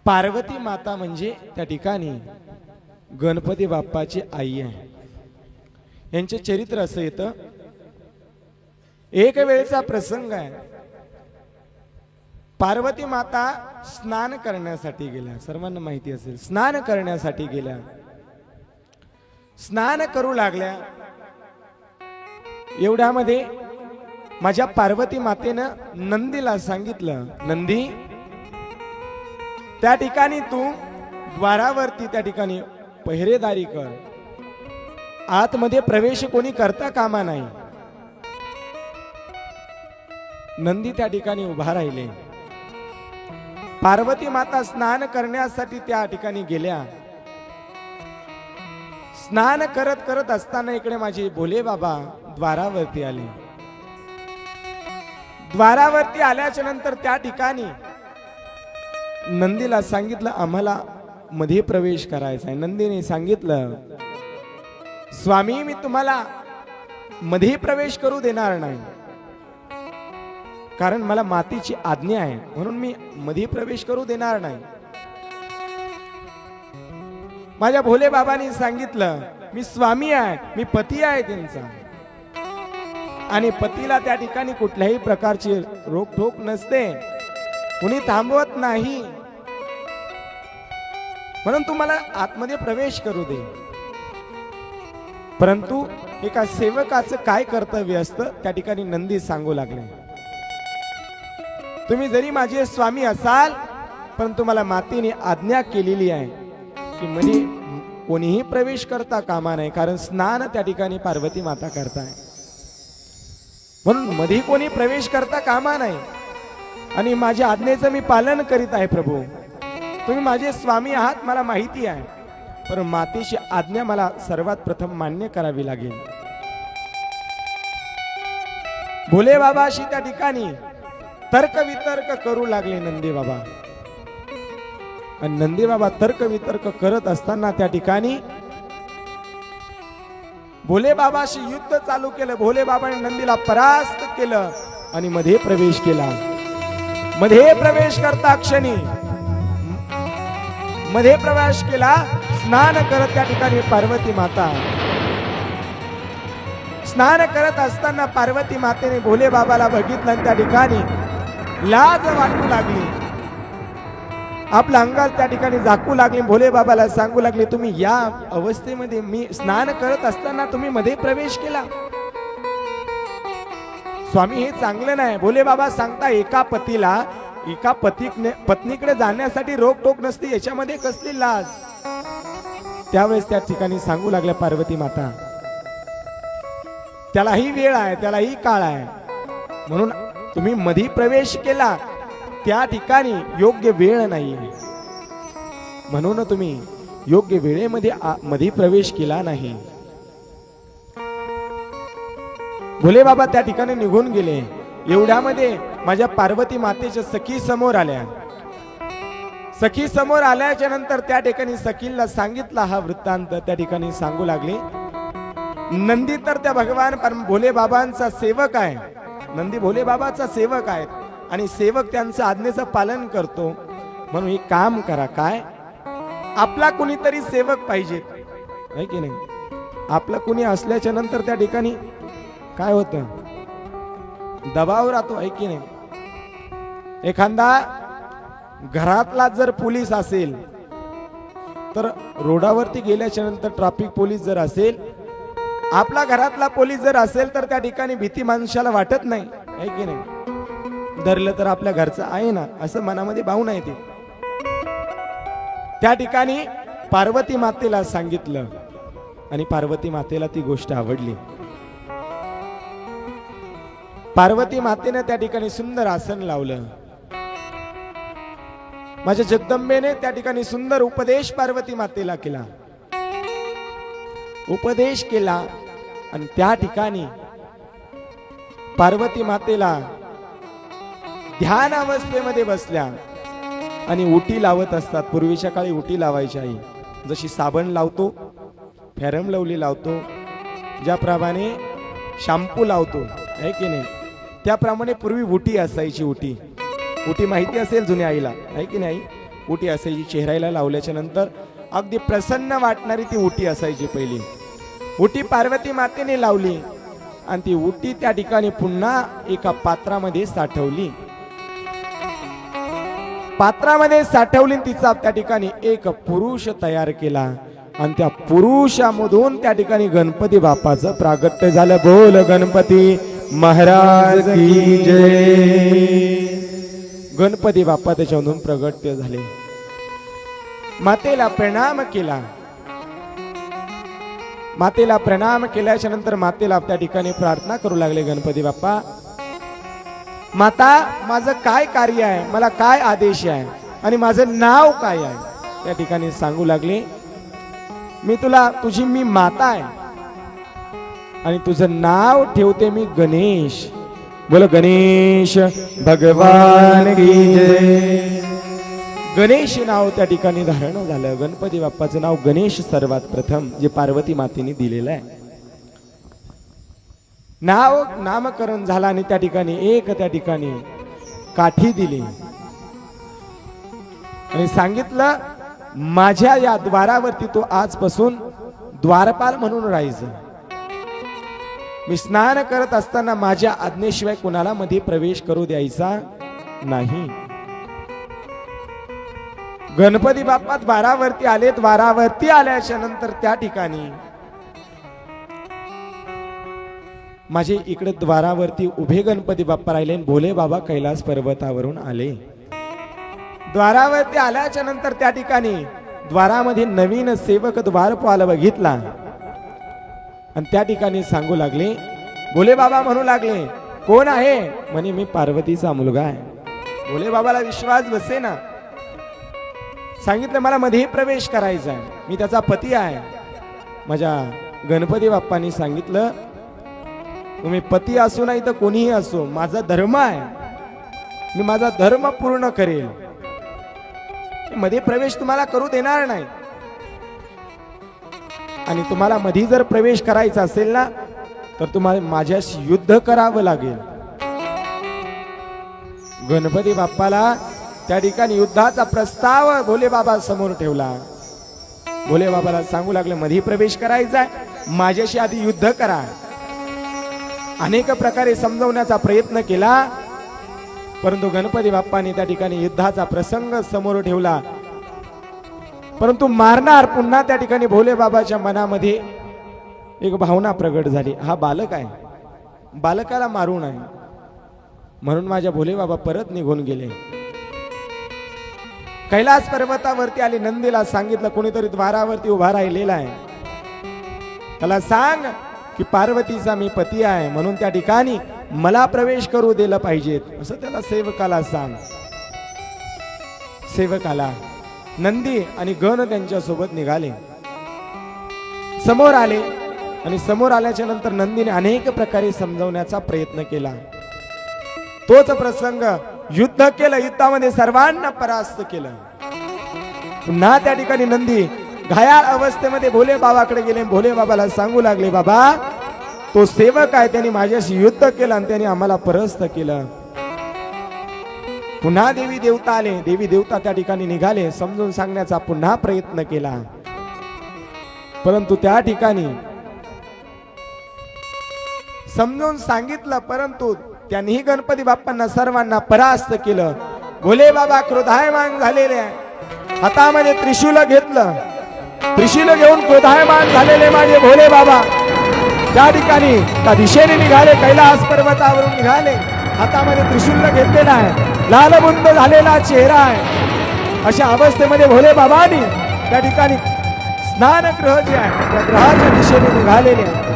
पार्वती माता म्हणजे त्या ठिकाणी गणपती बाप्पाची आई आहे. यांचे चरित्र असं येतं. एक वेळेचा प्रसंग आहे. पार्वती माता स्नान करण्यासाठी गेल्या. सर्वांना माहिती असेल, स्नान करण्यासाठी गेल्या. स्नान करू लागल्या. एवढ्यामध्ये माझ्या पार्वती मातेनं नंदीला सांगितलं, नंदी त्या ठिकाणी तू द्वारावरती त्या ठिकाणी पहिरेदारी कर. आतमध्ये प्रवेश कोणी करता कामा नाही. नंदी त्या ठिकाणी उभा राहिले. पार्वती माता स्नान करण्यासाठी त्या ठिकाणी गेल्या. स्नान करत करत असताना इकडे माझे भोले बाबा द्वारावरती आले. द्वारावरती आल्याच्या नंतर त्या ठिकाणी नंदीला सांगितलं, आम्हाला मध्ये प्रवेश करायचा आहे. नंदीने सांगितलं, स्वामी मी तुम्हाला मध्ये प्रवेश करू देणार नाही, कारण मला मातीची आज्ञा आहे, म्हणून मी मध्ये प्रवेश करू देणार नाही. माझ्या भोले बाबांनी सांगितलं, मी स्वामी आहे, मी पती आहे त्यांचा, आणि पतीला त्या ठिकाणी कुठल्याही प्रकारची रोकठोक नसते, कुणी थांबवत नाही, म्हणून तुम्हाला आतमध्ये प्रवेश करू दे. परंतु एका सेवकाचं काय कर्तव्य असतं त्या ठिकाणी नंदी सांगू लागले, तुम्ही जरी माझे स्वामी असाल, परंतु मला मातेने आज्ञा केलेली आहे की मध्ये कोणीही प्रवेश करता कामा नाही, कारण स्नान त्या ठिकाणी पार्वती माता करताय, म्हणून मध्ये कोणी प्रवेश करता कामा नाही. आणि माझ्या आज्ञेचं मी पालन करीत आहे. प्रभू तुम्ही माझे स्वामी आहात मला माहिती आहे, पण मातेची आज्ञा मला सर्वात प्रथम मान्य करावी लागेल. भोले बाबाशी त्या ठिकाणी तर्क वितर्क करू लागले नंदी बाबा. आणि नंदी बाबा तर्क वितर्क करत असताना त्या ठिकाणी भोले बाबाशी युद्ध चालू केलं. भोले बाबाने नंदीला परास्त केलं आणि मध्ये प्रवेश केला. मध्ये प्रवेश करता क्षणी मध्ये प्रवेश केला. स्नान करत त्या ठिकाणी पार्वती माता स्नान करत असताना पार्वती मातेने भोले बाबाला बघितलं आणि त्या ठिकाणी लाज वाटू लागली. आपल्या अंगात त्या ठिकाणी झाकू लागली. भोले बाबाला सांगू लागले, तुम्ही या अवस्थेमध्ये मी स्नान करत असताना तुम्ही मध्ये प्रवेश केला, स्वामी हे चांगलं नाही. भोले बाबा सांगता, एका पतीला एका पत्नीकडे जाण्यासाठी रोकटोक नसते, याच्यामध्ये कसली लाज. त्यावेळेस त्या ठिकाणी सांगू लागल्या पार्वती माता, त्यालाही वेळ आहे, त्यालाही काळ आहे, म्हणून तुम्ही मध्ये प्रवेश केला, त्या ठिकाणी योग्य वेळ नाही, म्हणून तुम्ही योग्य वेळेमध्ये मध्ये प्रवेश केला नाही. भोले बाबा त्या ठिकाणी निघून गेले. एवढ्यामध्ये माझ्या पार्वती मातेच्या सखी समोर आल्या. सखी समोर आल्याच्या नंतर त्या ठिकाणी सखीला सांगितला हा वृत्तांत. त्या ठिकाणी सांगू लागले, नंदी तर त्या भगवान भोले बाबांचा सेवक आहे. नंदी भोले बाबाचा सेवक आहे आणि सेवक त्यांचं आज्ञेचं पालन करतो, म्हणून एक काम करा, काय आपला कुणीतरी सेवक पाहिजे, आहे की नाही. आपलं कुणी असल्याच्या नंतर त्या ठिकाणी काय होतं, दबाव राहतो, आहे की नाही. एखादा घरातला जर पोलीस असेल तर रोडावरती गेल्याच्या नंतर ट्रॅफिक पोलीस जर असेल, आपला घरातला पोलीस जर असेल तर त्या ठिकाणी भीती माणसाला वाटत नाही, आहे की नाही. धरलं तर आपल्या घरचं आहे ना, असं मनामध्ये भावना येते. त्या ठिकाणी पार्वती मातेला सांगितलं आणि पार्वती मातेला ती गोष्ट आवडली. पार्वती मातेने त्या ठिकाणी सुंदर आसन लावलं. माझ्या जगदंबेने त्या ठिकाणी सुंदर उपदेश पार्वती मातेला केला. उपदेश केला आणि त्या ठिकाणी पार्वती मातेला ध्यान अवस्थेमध्ये बसल्या आणि उटी लावत असतात. पूर्वीच्या काळी उटी लावायची आई, जशी साबण लावतो, फेरम लवली लावतो, ज्याप्रमाणे शॅम्पू लावतो, आहे की नाही, त्याप्रमाणे पूर्वी उटी असायची. उटी माहिती असेल जुन्या आईला, आहे की नाही. उटी असायची, चेहऱ्याला लावल्याच्या नंतर अगदी प्रसन्न वाटणारी ती उटी असायची पहिली. उटी पार्वती मातेने लावली आणि ती उटी त्या ठिकाणी पुन्हा एका पात्रामध्ये साठवली. पात्रामध्ये साठवली, तिचा त्या ठिकाणी एक पुरुष तयार केला आणि त्या पुरुषामधून त्या ठिकाणी गणपती बाप्पाचं प्रागट्य झालं. बोल गणपती महाराज की जय. गणपती बाप्पा त्याच्यामधून प्रगट्य झाले. मातेला प्रणाम केला. मातेला प्रणाम केल्याच्या नंतर मातेला त्या ठिकाणी प्रार्थना करू लागले. गणपती बाप्पा, माता, माझं काय कार्य आहे, मला काय आदेश आहे आणि माझं नाव काय आहे, त्या ठिकाणी सांगू लागले. मी तुझी मी माता आहे आणि तुझं नाव ठेवते मी गणेश. बोल गणेश भगवान की जय. गणेश नाव त्या ठिकाणी धारण झालं. गणपती बाप्पाचं नाव गणेश सर्वात प्रथम जे पार्वती मातेने दिलेलं आहे. नामकरण झाला आणि त्या ठिकाणी काठी दिली आणि सांगितलं, माझ्या या द्वारावरती तो आजपासून द्वारपाल म्हणून राहायचं. मी स्नान करत असताना माझ्या आज्ञेशिवाय कुणाला मध्ये प्रवेश करू द्यायचा नाही. गणपती बाप्पा द्वारावरती आले. द्वारावरती आल्याच्या नंतर त्या ठिकाणी माझे इकडे द्वारावरती उभे गणपती बाप्पा राहिले. भोले बाबा कैलास पर्वतावरून आले. द्वारावरती आल्याच्या नंतर त्या ठिकाणी द्वारामध्ये नवीन सेवक द्वारपाल बघितला आणि त्या ठिकाणी सांगू लागले. भोले बाबा म्हणू लागले, कोण आहे? म्हणे, मी पार्वतीचा मुलगा आहे. भोले बाबाला विश्वास बसे ना. सांगितलं, मला मध्ये प्रवेश करायचा आहे, मी त्याचा पती आहे. माझ्या गणपती बाप्पांनी सांगितलं, तुम्ही पती असो नाही तर कोणीही असो, माझा धर्म आहे, मी माझा धर्म पूर्ण करेल. मध्ये प्रवेश तुम्हाला करू देणार नाही आणि तुम्हाला मध्ये जर प्रवेश करायचा असेल ना तर तुम्हाला माझ्याशी युद्ध करावं लागेल. गणपती बाप्पाला त्या ठिकाणी युद्धाचा प्रस्ताव भोले बाबा समोर ठेवला. भोले बाबाला सांगू लागले, मध्ये प्रवेश करायचा, माझ्याशी आधी युद्ध करा. अनेक प्रकारे समजवण्याचा प्रयत्न केला परंतु गणपती बाप्पाने त्या ठिकाणी युद्धाचा प्रसंग समोर ठेवला. परंतु मारणार पुन्हा त्या ठिकाणी भोले बाबाच्या मनामध्ये एक भावना प्रगट झाली, हा बालक आहे, बालकाला मारू नये. म्हणून माझ्या भोले बाबा परत निघून गेले. कैलास पर्वतावरती आले. नंदीला सांगितलं, कोणीतरी द्वारावरती उभा राहिलेला आहे, त्याला सांग की पार्वतीचा मी पती आहे म्हणून त्या ठिकाणी मला प्रवेश करू दिलं पाहिजेत, असं त्याला सेवकाला सांग. सेवकाला नंदी आणि गण त्यांच्या सोबत निघाले. समोर आले आणि समोर आल्याच्या नंतर नंदीने अनेक प्रकारे समजवण्याचा प्रयत्न केला. तोच प्रसंग युद्ध केलं, युद्धामध्ये सर्वांना परास्त केलं. पुन्हा त्या ठिकाणी नंदी घायाळ अवस्थेमध्ये भोले बाबाकडे गेले. भोले बाबाला सांगू लागले, बाबा, तो सेवक आहे, त्यांनी माझ्याशी युद्ध केलं आणि त्यांनी आम्हाला परास्त केलं. पुन्हा देवी देवता आले. देवी देवता त्या ठिकाणी निघाले. समजून सांगण्याचा पुन्हा प्रयत्न केला परंतु त्या ठिकाणी समजून सांगितलं परंतु त्यांनी गणपती बाप्पांना सर्वांना परास्त केलं. भोले बाबा क्रोधायमान झालेले आहे. हातामध्ये त्रिशूल घेतलं. त्रिशूल घेऊन क्रोधायमान झालेले माझे भोले बाबा त्या ठिकाणी त्या दिशेने निघाले. कैलास पर्वतावरून निघाले. हातामध्ये त्रिशूल घेतलेला आहे. लालबुंद झालेला चेहरा आहे. अशा अवस्थेमध्ये भोले बाबांनी त्या ठिकाणी स्नानगृह जे आहे त्या ग्रहाच्या दिशेने निघालेले आहे.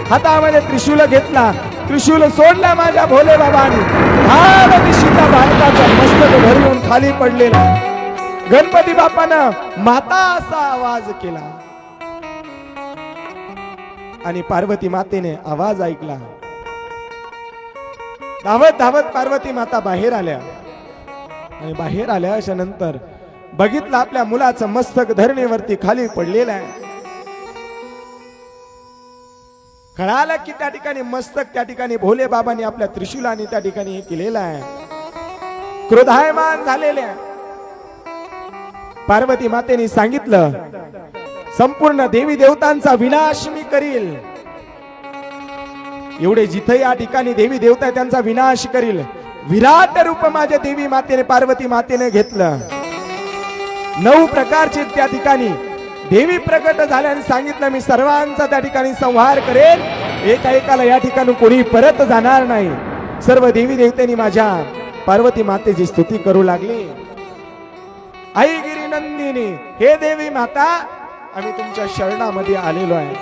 हातामध्ये त्रिशूल घेतला. त्रिशूल सोडला माझ्या भोले बाबांनी. लाल दिशेला भारताचा मस्तक भरून खाली पडलेला. गणपती बाप्पानं माता असा आवाज केला आणि पार्वती मातेने आवाज ऐकला. धावत धावत पार्वती माता बाहेर आल्या आणि बाहेर आल्याच्या नंतर बघितलं आपल्या मुलाचं मस्तक धरणीवरती खाली पडलेलं आहे. कळालं की त्या ठिकाणी मस्तक त्या ठिकाणी भोले बाबांनी आपल्या त्रिशूलाने त्या ठिकाणी हे केलेलं आहे. क्रोधायमान झालेले आहे. पार्वती मातेने सांगितलं, संपूर्ण देवी देवतांचा विनाश मी करील. एवढे जिथे या ठिकाणी देवी देवता त्यांचा विनाश करील. विराट रूप माझ्या देवी मातेने पार्वती मातेने घेतलं. 9 प्रकारचे त्या ठिकाणी देवी प्रकट झाल्याने सांगितलं, मी सर्वांचा त्या ठिकाणी संहार करेल. एका एकाला या ठिकाणी कोणी परत जाणार नाही. सर्व देवी देवतांनी माझ्या पार्वती मातेची स्तुती करू लागली. आई गिरी नंदिनी, हे देवी माता, आम्ही तुमच्या शरणामध्ये आलेलो आहे,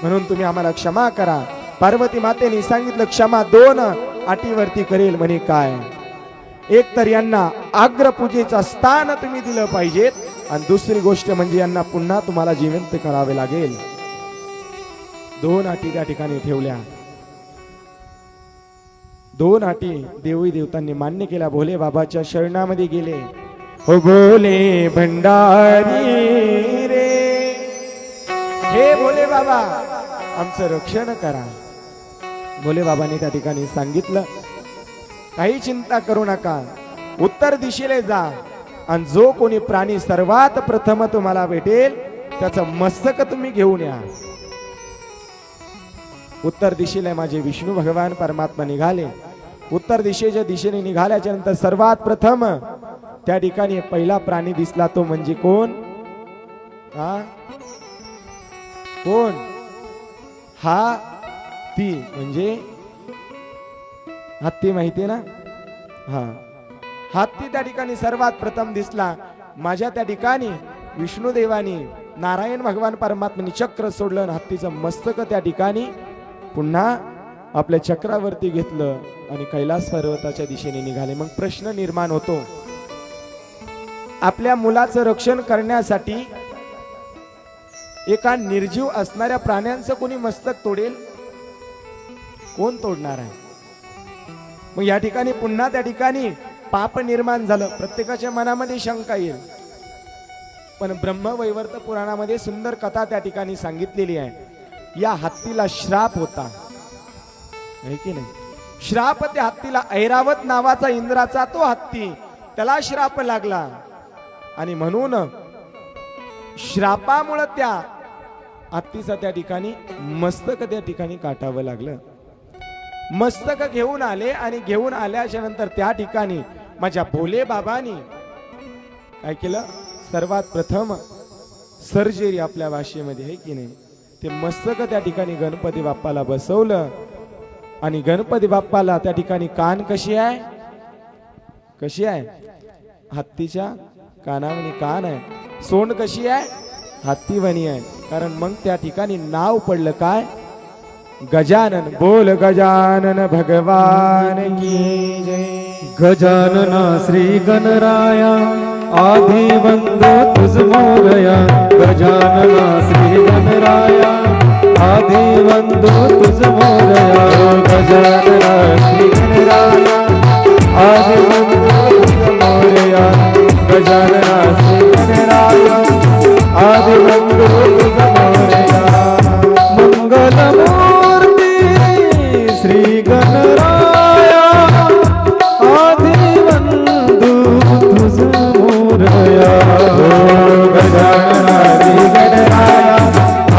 म्हणून तुम्ही आम्हाला क्षमा करा. पार्वती मातेने सांगितलं, क्षमा 2 अटीवरती करेल. म्हणे काय? एक तर यांना आग्र पूजेचा स्थान तुम्ही दिलं पाहिजेत, आणि दुसरी गोष्ट म्हणजे यांना पुन्हा तुम्हाला जिवंत करावे लागेल. 2 अटी त्या ठिकाणी ठेवल्या. 2 अटी देवी देवतांनी मान्य केल्या. भोले बाबाच्या शरणामध्ये गेले. हो भोले भंडारी रे, हे भोले बाबा आमचं रक्षण करा. भोले बाबांनी त्या ठिकाणी सांगितलं, काही चिंता करू नका, उत्तर दिशेला जा, आणि जो कोणी प्राणी सर्वात प्रथम तुम्हाला भेटेल त्याचं मस्तक तुम्ही घेऊन या. उत्तर दिशेला माझे विष्णू भगवान परमात्मा निघाले. उत्तर दिशेच्या दिशेने निघाल्याच्या नंतर सर्वात प्रथम त्या ठिकाणी पहिला प्राणी दिसला, तो म्हणजे कोण? कोण? हत्ती. म्हणजे हत्ती माहितीये ना? हत्ती त्या ठिकाणी सर्वात प्रथम दिसला. माझ्या त्या ठिकाणी विष्णू देवानी नारायण भगवान परमात्म्याने चक्र सोडलं, हत्तीचं मस्तक त्या ठिकाणी पुन्हा आपल्या चक्रावरती घेतलं आणि कैलास पर्वताच्या दिशेने निघाले. मग प्रश्न निर्माण होतो, आपल्या मुलाचं रक्षण करण्यासाठी एका निर्जीव असणाऱ्या प्राण्यांचं कोणी मस्तक तोडेल? कोण तोडणार आहे? मग या ठिकाणी पुन्हा त्या ठिकाणी पाप निर्माण झालं. प्रत्येकाच्या मनामध्ये शंका येईल, पण ब्रह्मवैवर्त पुराणामध्ये सुंदर कथा त्या ठिकाणी सांगितलेली आहे. या हत्तीला श्राप होता, आहे की नाही? श्राप त्या हत्तीला, ऐरावत नावाचा इंद्राचा तो हत्ती, त्याला श्राप लागला, आणि म्हणून श्रापामुळे त्या हत्तीचा त्या ठिकाणी मस्तक त्या ठिकाणी काटावं लागलं. मस्तक घेऊन आले, आणि घेऊन आल्याच्या नंतर त्या ठिकाणी माझ्या भोले बाबांनी काय केलं? सर्वात प्रथम सर्जरी आपल्या भाषेमध्ये, आहे की नाही, ते मस्तक त्या ठिकाणी गणपती बाप्पाला बसवलं. आणि गणपती बाप्पाला त्या ठिकाणी कान कशी आहे? कशी आहे? हत्तीच्या कानावणी कान आहे. सोंड कशी आहे? हत्तीवणी आहे. कारण मग त्या ठिकाणी नाव पडलं काय? गजानन. बोल गजानन भगवान की जय. गजानना श्री गणराया आधी वंदो तुझ मोरया. गजानना श्री गणराया आधी वंदो तुझ मोरया. गजानना श्री गणराया आधी वंदो तुझ मोरया. गजानना श्री गणराया आधी वंदो तुझ मोरया. मंगलमूर्ती श्री गणराया आधी वंदो तुझ मोरया. गजानना श्री गणराया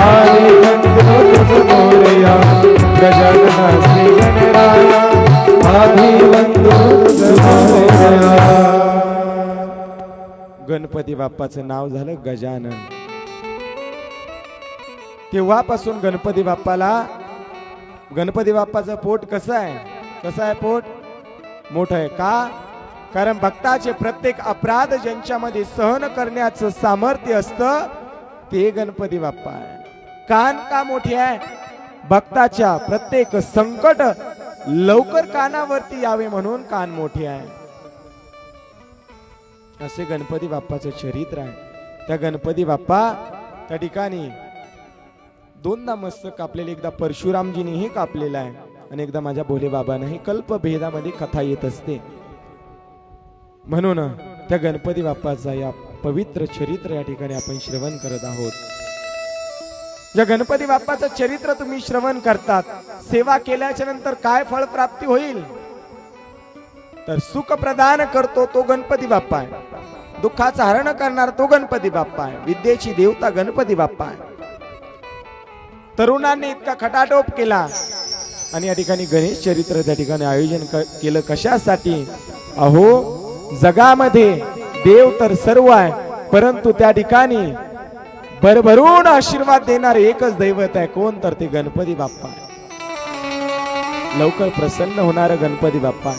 आधी वंदो तुझ मोरया. गजानना श्री गणराया आधी वंदो तुझ मोरया. गणपती बाप्पाचं नाव झालं गजानन. तेव्हापासून गणपती बाप्पाचं पोट कसं आहे? कसं आहे पोट? मोठं आहे. का? कारण भक्ताचे प्रत्येक अपराध ज्यांच्यामध्ये सहन करण्याचं सामर्थ्य असतं ते गणपती बाप्पा आहे. कान का मोठी आहे? भक्ताच्या प्रत्येक संकट लवकर कानावरती यावे म्हणून कान मोठी आहे. असे गणपती बाप्पाचं चरित्र आहे. त्या गणपती बाप्पा त्या ठिकाणी 2दा मस्तक कापलेले, एकदा परशुरामजीनेही कापलेला आहे आणि एकदा माझ्या भोले बाबांनाही. कल्पभेदामध्ये कथा येत असते, म्हणून त्या गणपती बाप्पाचा या पवित्र चरित्र या ठिकाणी आपण श्रवण करत आहोत. ज्या गणपती बाप्पाचं चरित्र तुम्ही श्रवण करतात, सेवा केल्याच्या नंतर काय फळ प्राप्ती होईल? तर सुख प्रदान करतो तो गणपती बाप्पा आहे, दुःखाचं हरण करणार तो गणपती बाप्पा आहे, विद्येची देवता गणपती बाप्पा आहे. तरुणांनी इतका खटाटोप केला आणि या ठिकाणी गणेश चरित्र त्या ठिकाणी आयोजन केलं. कशासाठी? अहो जगामध्ये देव तर सर्व आहे, परंतु त्या ठिकाणी भरभरून आशीर्वाद देणार एकच दैवत आहे. कोण? तर ते गणपती बाप्पा. लवकर प्रसन्न होणार गणपती बाप्पा.